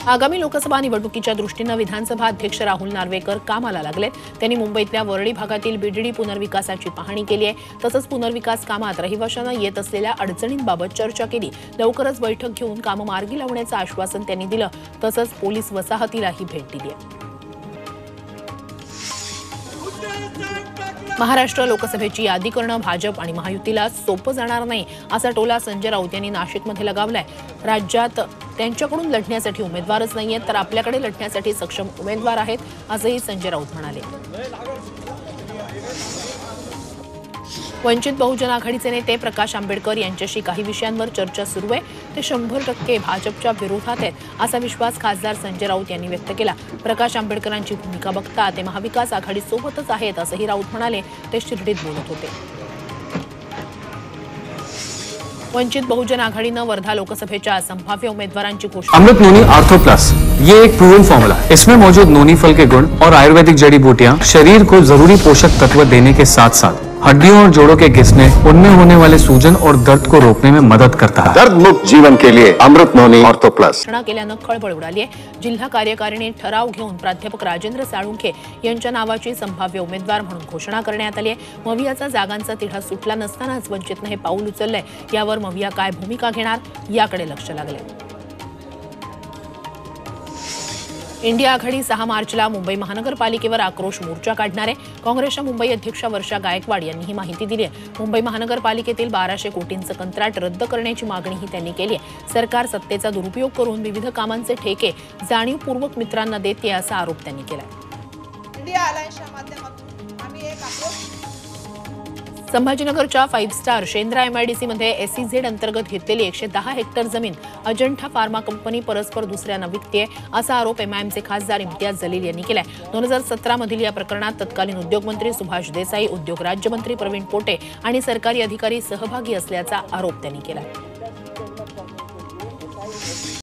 आगामी लोकसभा निवडणुकीच्या दृष्टीने विधानसभा अध्यक्ष राहुल नार्वेकर कामाला लागलेत। त्यांनी मुंबईतल्या वरळी भागातील बीडीडी पुनर्विकासाची पाहणी केली आहे। तसंच पुनर्विकास कामात रहिवाशांना येत असलेल्या अडचणींबाबत चर्चा केली। लवकरच बैठक घेऊन काम मार्गी लावण्याचं आश्वासन त्यांनी दिलं। तसंच पोलीस वसाहतीलाही भेट दिली आहे। महाराष्ट्र लोकसभेची यादी करणं भाजप आणि महायुतीला सोपं जाणार नाही असा टोला संजय राऊत यांनी नाशिकमध्ये लगावलाय। राज्यात त्यांच्याकडून लढण्यासाठी उमेदवारच नाहीयेत, तर आपल्याकडे लढण्यासाठी सक्षम उमेदवार आहेत असंही संजय राऊत म्हणाले। वंचित बहुजन आघाडीचे नेते प्रकाश आंबेडकर यांच्याशी काही विषयांवर चर्चा सुरू आहे। ते 100% भाजपच्या विरोधात आहेत असा विश्वास खासदार संजय राऊत यांनी व्यक्त केला। प्रकाश आंबेडकरांची भूमिका बघता ते महाविकास आघाडीसोबतच आहेत असंही राऊत म्हणाले। ते शिर्डीत बोलत होते। वंचित बहुजन आघाडीनं वर्धा लोकसभेच्या संभाव्य उम्मीदवारांची घोषणा। अमृत नोनी आर्थो प्लस ये एक प्रूवन फॉर्मूला है। इसमें मौजूद नोनी फल के गुण और आयुर्वेदिक जड़ी बूटियां शरीर को जरूरी पोषक तत्व देने के साथ साथ हड्डियों और जोड़ों के घिसने, उनमें होने वाले सूजन और दर्द को रोकने में मदद करता है। दर्द मुक्त जीवन के लिए अमृत नोनी आर्थो प्लस। घोषणा केल्यानं खळबळ उडाली आहे। जिल्हा कार्यकारिणी ठराव घेऊन प्राध्यापक राजेंद्र साळुंखे यांच्या नावाची संभाव्य उमेदवार म्हणून घोषणा करण्यात आली आहे। मवियाचा जागांचा तिढा सुटला नसतानाच वंचितनं हे पाऊल उचललंय। यावर मविया काय भूमिका घेणार याकडे लक्ष लागले। इंडिया आघाडी 6 मार्चला मुंबई महानगरपालिकेवर आक्रोश मोर्चा काढणार आहे। काँग्रेसच्या मुंबई अध्यक्षा वर्षा गायकवाड यांनी ही माहिती दिली आहे। मुंबई महानगरपालिकेतील 1200 कोटींचं कंत्राट रद्द करण्याची मागणीही त्यांनी केली आहे। सरकार सत्तेचा दुरुपयोग करून विविध कामांचे ठेके जाणीवपूर्वक मित्रांना देते असा आरोप त्यांनी केला। इंडिया अलायन्सच्या माध्यमातून आम्ही एक आक्रोश संभाजीनगरच्या 5 स्टार शेंद्रा MIDC मध्ये SEZ अंतर्गत घेतलेली 110 हेक्टर जमीन अजंठा फार्मा कंपनी परस्पर दुसऱ्यांना विकते असा आरोप MIMचे खासदार इम्तियाज जलील यांनी केलाय। 2017 मधील या प्रकरणात तत्कालीन उद्योगमंत्री सुभाष देसाई, उद्योग राज्यमंत्री प्रवीण पोटे आणि सरकारी अधिकारी सहभागी असल्याचा आरोप त्यांनी केला।